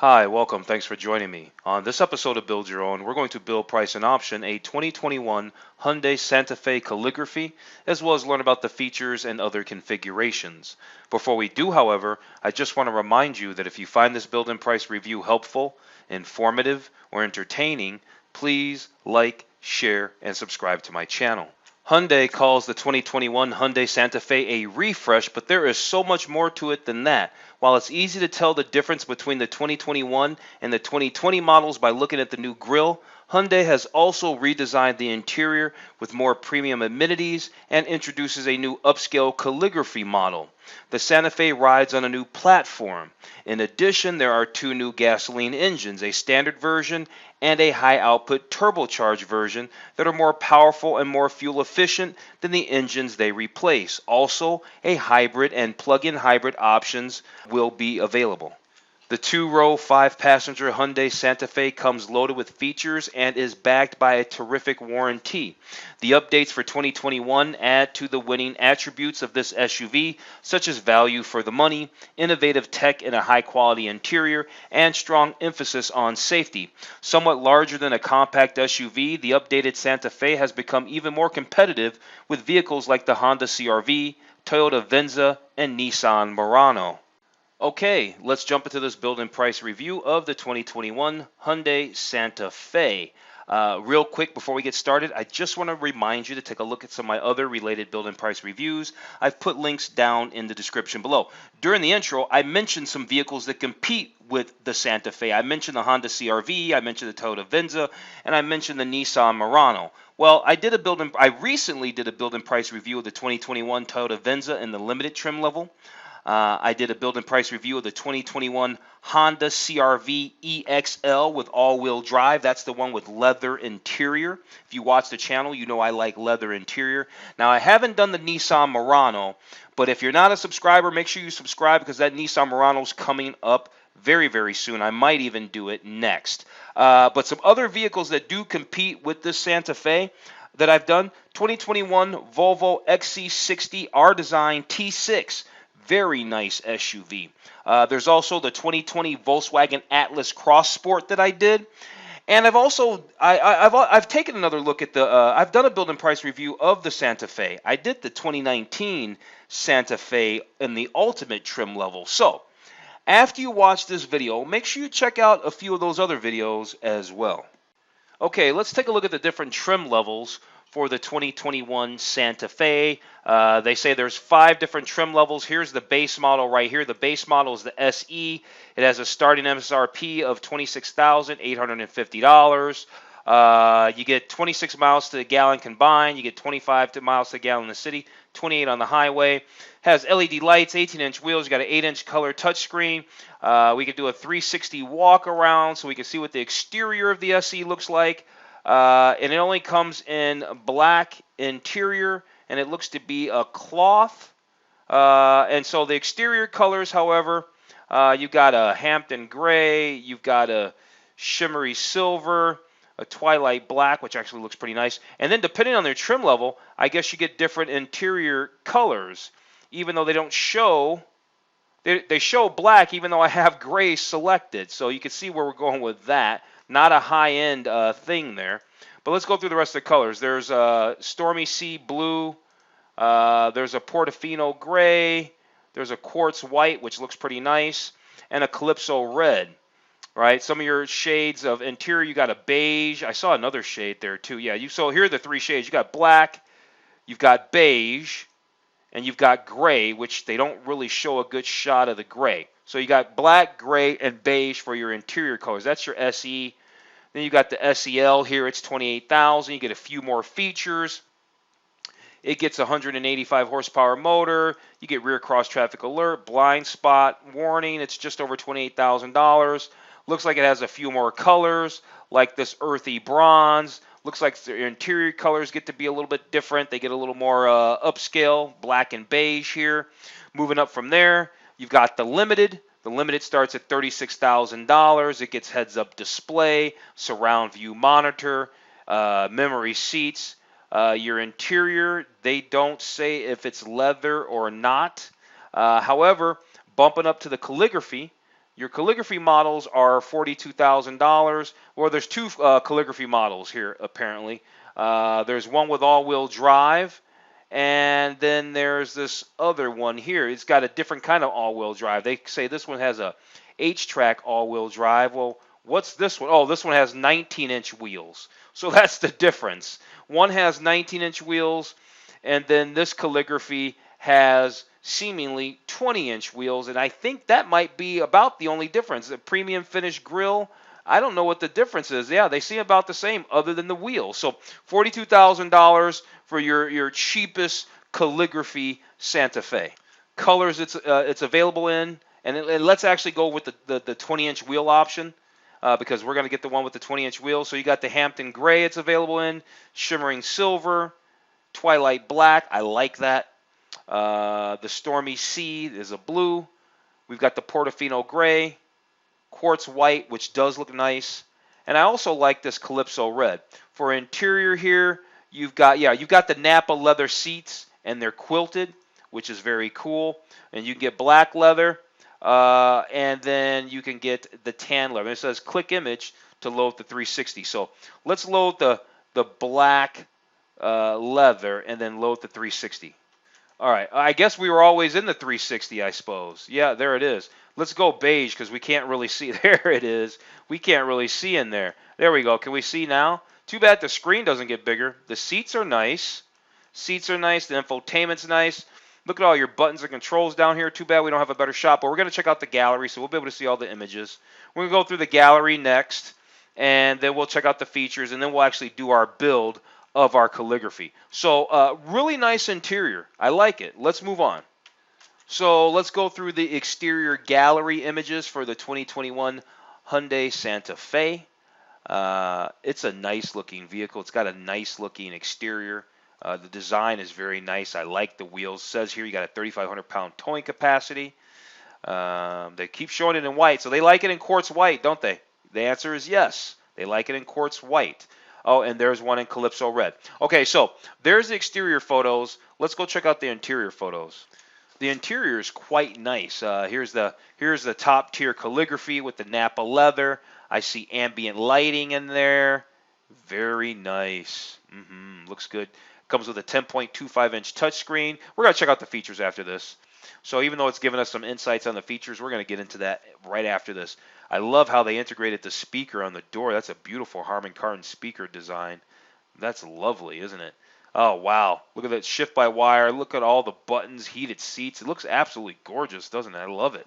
Hi, welcome. Thanks for joining me. On this episode of Build Your Own, we're going to build, price, and option a 2021 Hyundai Santa Fe Calligraphy, as well as learn about the features and other configurations. Before we do, however, I just want to remind you that if you find this build and price review helpful, informative, or entertaining, please like, share, and subscribe to my channel. Hyundai calls the 2021 Hyundai Santa Fe a refresh, but there is so much more to it than that. While it's easy to tell the difference between the 2021 and the 2020 models by looking at the new grille, Hyundai has also redesigned the interior with more premium amenities and introduces a new upscale calligraphy model. The Santa Fe rides on a new platform. In addition, there are two new gasoline engines, a standard version and a high-output turbocharged version that are more powerful and more fuel efficient than the engines they replace. Also, a hybrid and plug-in hybrid options will be available. The two-row, five-passenger Hyundai Santa Fe comes loaded with features and is backed by a terrific warranty. The updates for 2021 add to the winning attributes of this SUV, such as value for the money, innovative tech in a high-quality interior, and strong emphasis on safety. Somewhat larger than a compact SUV, the updated Santa Fe has become even more competitive with vehicles like the Honda CR-V, Toyota Venza, and Nissan Murano. Okay, let's jump into this build and price review of the 2021 Hyundai Santa Fe. Real quick before we get started, I just want to remind you to take a look at some of my other related build and price reviews. I've put links down in the description below. During the intro, I mentioned some vehicles that compete with the Santa Fe. I mentioned the Honda CR-V, I mentioned the Toyota Venza, and I mentioned the Nissan Murano. Well, I recently did a build and price review of the 2021 Toyota Venza in the limited trim level. I did a build and price review of the 2021 Honda CR-V EXL with all-wheel drive. That's the one with leather interior. If you watch the channel, you know I like leather interior. Now, I haven't done the Nissan Murano, but if you're not a subscriber, make sure you subscribe because that Nissan Murano is coming up very, very soon. I might even do it next. But some other vehicles that do compete with this Santa Fe that I've done, 2021 Volvo XC60 R-Design T6. Very nice SUV. There's also the 2020 Volkswagen Atlas Cross Sport that I did, and I've taken another look at I've done a build and price review of the Santa Fe. I did the 2019 Santa Fe in the ultimate trim level. So after you watch this video, make sure you check out a few of those other videos as well. Okay, let's take a look at the different trim levels for the 2021 Santa Fe. They say there's 5 different trim levels. Here's the base model right here. The base model is the SE. It has a starting MSRP of $26,850. You get 26 miles to the gallon combined. You get 25 miles to the gallon in the city, 28 on the highway. Has LED lights, 18-inch wheels. You got an 8-inch color touchscreen. We could do a 360 walk around so we can see what the exterior of the SE looks like. And it only comes in black interior, and it looks to be a cloth. And so the exterior colors, however, you've got a Hampton gray, you've got a shimmery silver, a twilight black, which actually looks pretty nice. And then depending on their trim level, I guess you get different interior colors, even though they don't show. They show black, even though I have gray selected. So you can see where we're going with that. Not a high-end thing there. But let's go through the rest of the colors. There's a Stormy Sea blue. There's a Portofino gray. There's a quartz white, which looks pretty nice. And a Calypso red. Right? Some of your shades of interior, you got a beige. I saw another shade there, too. Yeah. So here are the 3 shades. You got black. You've got beige. And you've got gray, which they don't really show a good shot of the gray. So you got black, gray, and beige for your interior colors. That's your SE. Then you got the SEL here. It's $28,000. You get a few more features. It gets a 185 horsepower motor. You get rear cross traffic alert, blind spot warning. It's just over $28,000. Looks like it has a few more colors, like this earthy bronze. Looks like the interior colors get to be a little bit different. They get a little more upscale, black and beige here. Moving up from there, you've got the Limited. The Limited starts at $36,000. It gets heads-up display, surround view monitor, memory seats. Your interior, they don't say if it's leather or not. However, bumping up to the Calligraphy, Your calligraphy models are $42,000. Well, there's two calligraphy models here apparently. There's one with all-wheel drive, and then there's this other one here. It's got a different kind of all-wheel drive. They say this one has a H-track all-wheel drive. Well, what's this one? Oh, this one has 19-inch wheels. So that's the difference. One has 19-inch wheels, and then this calligraphy has seemingly 20-inch wheels, and I think that might be about the only difference. The premium finish grille, I don't know what the difference is. Yeah, they seem about the same other than the wheels. So $42,000 for your cheapest calligraphy Santa Fe. Colors it's available in, and let's actually go with the 20-inch wheel option. Because we're going to get the one with the 20-inch wheels. So you got the Hampton Gray it's available in, Shimmering Silver, Twilight Black. I like that. The Stormy Sea is a blue. We've got the Portofino Gray, Quartz White, which does look nice. And I also like this Calypso Red. For interior here, you've got the Napa leather seats, and they're quilted, which is very cool. And you can get black leather. And then you can get the tan leather. It says click image to load the 360. So let's load the black leather and then load the 360. All right, I guess we were always in the 360, I suppose. Yeah, there it is. Let's go beige because we can't really see. There it is. We can't really see in there. There we go. Can we see now? Too bad the screen doesn't get bigger. The seats are nice. Seats are nice. The infotainment's nice. Look at all your buttons and controls down here. Too bad we don't have a better shot, but we're going to check out the gallery, so we'll be able to see all the images. We're going to go through the gallery next, and then we'll check out the features, and then we'll actually do our build of our calligraphy. So really nice interior. I like it. Let's move on. So let's go through the exterior gallery images for the 2021 Hyundai Santa Fe. It's a nice looking vehicle. It's got a nice looking exterior. The design is very nice. I like the wheels. It says here you got a 3,500 pound towing capacity. They keep showing it in white, so they like it in quartz white, don't they? The answer is yes. They like it in quartz white. Oh, and there's one in Calypso Red. Okay, so there's the exterior photos. Let's go check out the interior photos. The interior is quite nice. Here's the top tier calligraphy with the Napa leather. I see ambient lighting in there. Very nice. Looks good. Comes with a 10.25-inch touchscreen. We're going to check out the features after this. So even though it's giving us some insights on the features, we're going to get into that right after this. I love how they integrated the speaker on the door. That's a beautiful Harman Kardon speaker design. That's lovely, isn't it? Oh, wow. Look at that shift by wire. Look at all the buttons, heated seats. It looks absolutely gorgeous, doesn't it? I love it.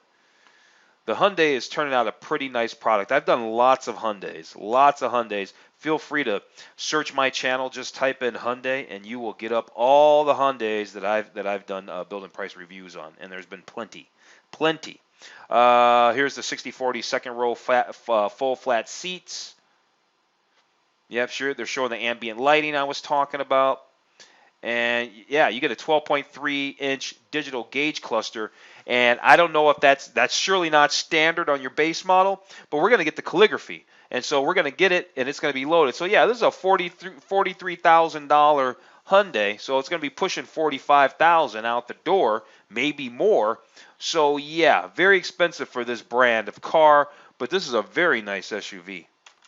The Hyundai is turning out a pretty nice product. I've done lots of Hyundais. Feel free to search my channel. Just type in Hyundai, and you will get up all the Hyundais that I've done build and price reviews on. And there's been plenty. Here's the 60/40 second row full flat seats. Yep, sure. They're showing the ambient lighting I was talking about. And yeah, you get a 12.3-inch digital gauge cluster. And I don't know if that's surely not standard on your base model, but we're going to get the calligraphy. And so we're going to get it, and it's going to be loaded. So yeah, this is a $43,000 Hyundai, so it's going to be pushing $45,000 out the door, maybe more. So yeah, very expensive for this brand of car, but this is a very nice SUV.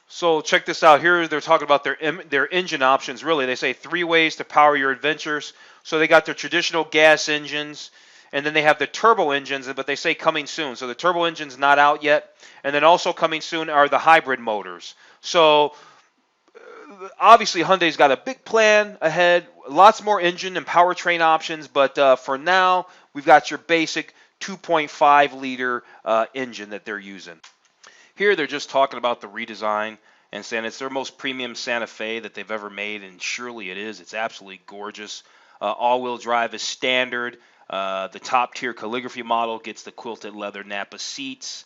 So check this out. Here they're talking about their engine options. Really, they say 3 ways to power your adventures. So they got their traditional gas engines, and then they have the turbo engines, but they say coming soon. So the turbo engine's not out yet. And then also coming soon are the hybrid motors. So obviously Hyundai's got a big plan ahead, lots more engine and powertrain options, but for now, we've got your basic 2.5-liter engine that they're using. Here they're just talking about the redesign and saying it's their most premium Santa Fe that they've ever made, and surely it is. It's absolutely gorgeous. All-wheel drive is standard. The top-tier calligraphy model gets the quilted leather Napa seats,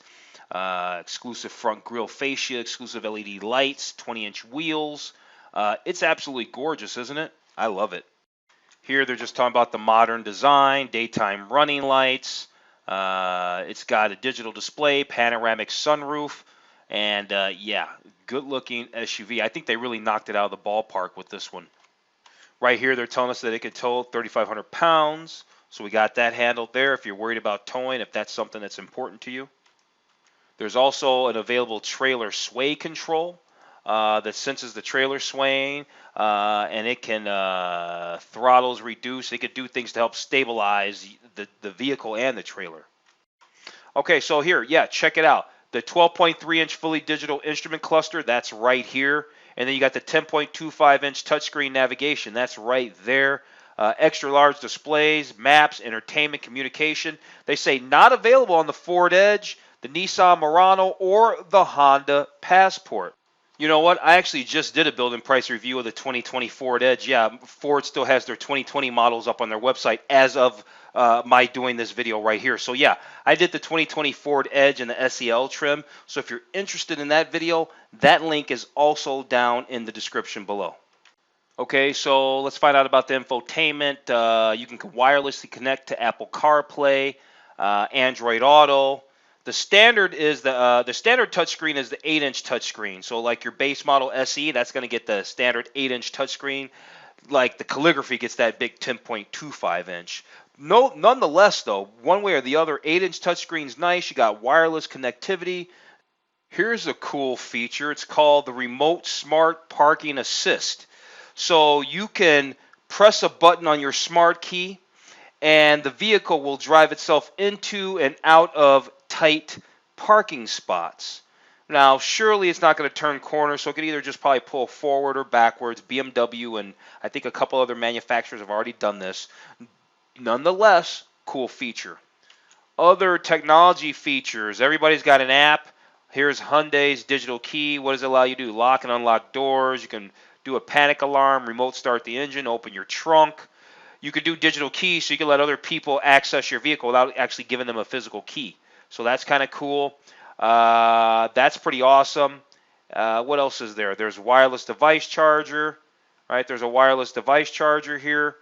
exclusive front grille fascia, exclusive LED lights, 20-inch wheels. It's absolutely gorgeous, isn't it? I love it. Here they're just talking about the modern design, daytime running lights. It's got a digital display, panoramic sunroof, and yeah, good-looking SUV. I think they really knocked it out of the ballpark with this one. Right here, they're telling us that it could tow 3,500 pounds. So we got that handled there if you're worried about towing, if that's something that's important to you. There's also an available trailer sway control that senses the trailer swaying, and it can throttles reduce. It could do things to help stabilize the vehicle and the trailer. Okay, so here, yeah, check it out. The 12.3-inch fully digital instrument cluster, that's right here. And then you got the 10.25-inch touchscreen navigation, that's right there. Extra large displays, maps, entertainment, communication. They say not available on the Ford Edge, the Nissan Murano, or the Honda Passport. You know what? I actually just did a build and price review of the 2020 Ford Edge. Yeah, Ford still has their 2020 models up on their website as of my doing this video right here. So yeah, I did the 2020 Ford Edge and the SEL trim. So if you're interested in that video, that link is also down in the description below. Okay, so let's find out about the infotainment. You can wirelessly connect to Apple CarPlay, Android Auto. The standard is the standard touchscreen is the 8-inch touchscreen. So like your base model SE, that's going to get the standard 8-inch touchscreen. Like the Calligraphy gets that big 10.25-inch. No, nonetheless though, one way or the other, 8-inch touchscreen's nice. You got wireless connectivity. Here's a cool feature. It's called the Remote Smart Parking Assist. So you can press a button on your smart key, and the vehicle will drive itself into and out of tight parking spots. Now, surely it's not going to turn corners, so it could either just probably pull forward or backwards. BMW and I think a couple other manufacturers have already done this. Nonetheless, cool feature. Other technology features. Everybody's got an app. Here's Hyundai's digital key. What does it allow you to do? Lock and unlock doors. You can do a panic alarm, remote start the engine, open your trunk. You could do digital keys, so you can let other people access your vehicle without actually giving them a physical key. So that's kind of cool. That's pretty awesome. What else is there? There's wireless device charger, right? There's a wireless device charger here.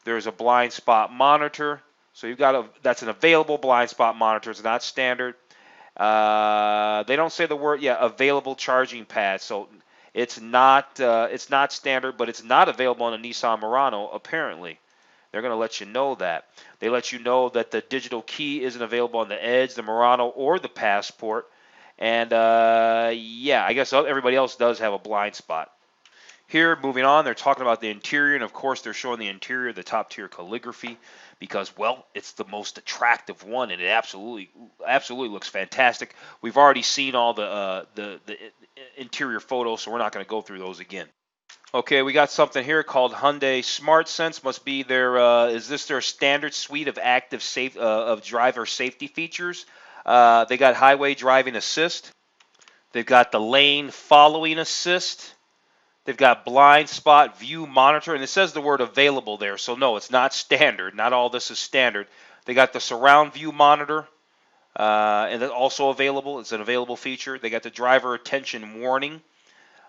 There's a blind spot monitor. So you've got that's an available blind spot monitor. It's not standard. They don't say the word, available charging pad. So it's not standard, but it's not available on a Nissan Murano apparently. They're going to let you know that. They let you know that the digital key isn't available on the Edge, the Murano, or the Passport. And yeah, I guess everybody else does have a blind spot. Here, moving on, they're talking about the interior, and of course they're showing the interior, the top-tier Calligraphy, because, well, it's the most attractive one, and it absolutely looks fantastic. We've already seen all the interior photos, so we're not going to go through those again. Okay, we got something here called Hyundai Smart Sense. Must be their is this their standard suite of active driver safety features? They got highway driving assist. They've got the lane following assist. They've got blind spot view monitor, and it says the word available there. So no, it's not standard. Not all this is standard. They got the surround view monitor, and that's also available. It's an available feature. They got the driver attention warning.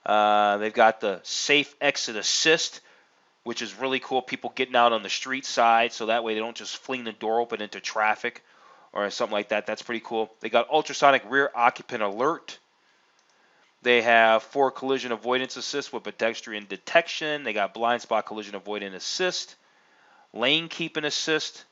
They've got the safe exit assist, which is really cool. People getting out on the street side, so that way they don't just fling the door open into traffic or something like that. That's pretty cool. They got ultrasonic rear occupant alert. They have forward collision avoidance assist with pedestrian detection. They got blind spot collision avoidance assist, lane keeping assist,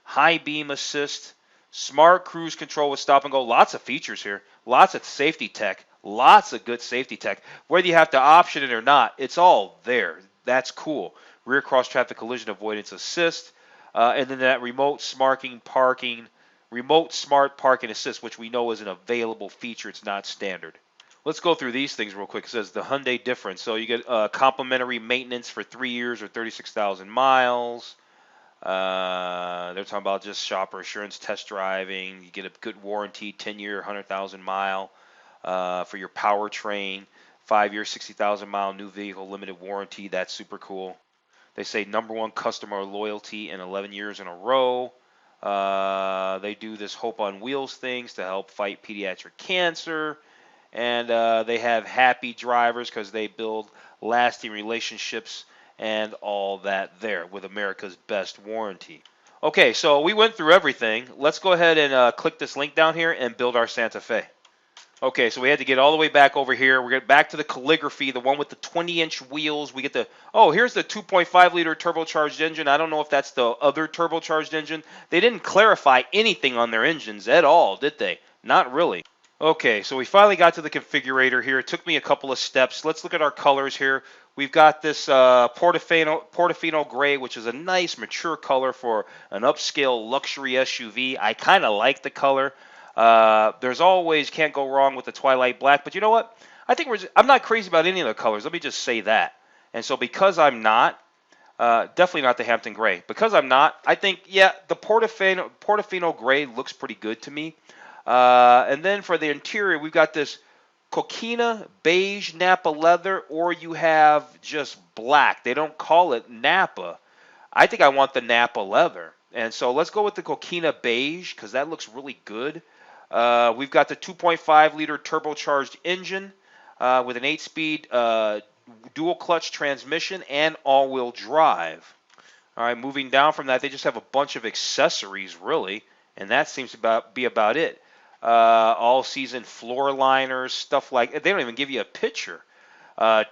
high beam assist, smart cruise control with stop and go. Lots of features here. Lots of safety tech. Lots of good safety tech. Whether you have to option it or not, it's all there. That's cool. Rear cross traffic collision avoidance assist, and then that remote smart parking assist, which we know is an available feature. It's not standard. Let's go through these things real quick. It says the Hyundai difference. So you get complimentary maintenance for 3 years or 36,000 miles. They're talking about just shopper assurance test driving. You get a good warranty, 10-year, 100,000 mile for your powertrain. 5-year, 60,000 mile new vehicle limited warranty. That's super cool. They say #1 customer loyalty in 11 years in a row. They do this Hope on Wheels things to help fight pediatric cancer. And they have happy drivers because they build lasting relationships and all that there with America's best warranty. Okay, so we went through everything. Let's go ahead and click this link down here and build our Santa Fe. Okay, so we had to get all the way back over here. We're getting back to the Calligraphy, the one with the 20-inch wheels. We get the, here's the 2.5-liter turbocharged engine. I don't know if that's the other turbocharged engine. They didn't clarify anything on their engines at all, did they? Not really. Okay, so we finally got to the configurator here. It took me a couple of steps. Let's look at our colors here. We've got this Portofino gray, which is a nice mature color for an upscale luxury SUV. I kind of like the color. There's always, can't go wrong with the Twilight Black, but you know what? I think I'm not crazy about any of the colors. Let me just say that. And so because I'm not, definitely not the Hampton Gray. Because I'm not, I think, yeah, the Portofino Gray looks pretty good to me. And then for the interior, we've got this coquina beige Napa leather, or you have just black. They don't call it Napa. I think I want the Napa leather. And so let's go with the coquina beige because that looks really good. We've got the 2.5 liter turbocharged engine with an 8-speed dual clutch transmission and all-wheel drive. All right, moving down from that, they just have a bunch of accessories, really, and that seems to be about it. All-season floor liners, stuff like that. They don't even give you a picture.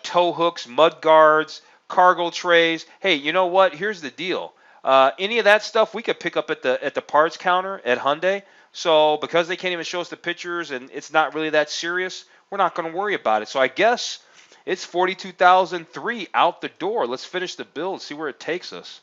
Tow hooks, mud guards, cargo trays. Hey, you know what? Here's the deal. Any of that stuff we could pick up at the parts counter at Hyundai. So because they can't even show us the pictures and it's not really that serious, we're not going to worry about it. So I guess it's 42,003 out the door. Let's finish the build, see where it takes us.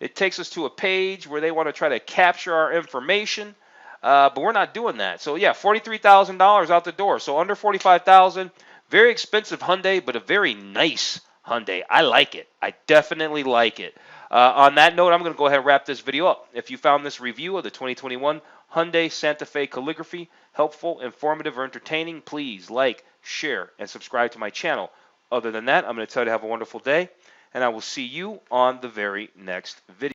It takes us to a page where they want to try to capture our information, but we're not doing that. So yeah, $43,000 out the door. So under 45,000, very expensive Hyundai, but a very nice Hyundai. I like it. I definitely like it. On that note, I'm going to go ahead and wrap this video up. If you found this review of the 2021 Hyundai Santa Fe Calligraphy helpful, informative, or entertaining, please like, share, and subscribe to my channel. Other than that, I'm going to tell you to have a wonderful day, and I will see you on the very next video.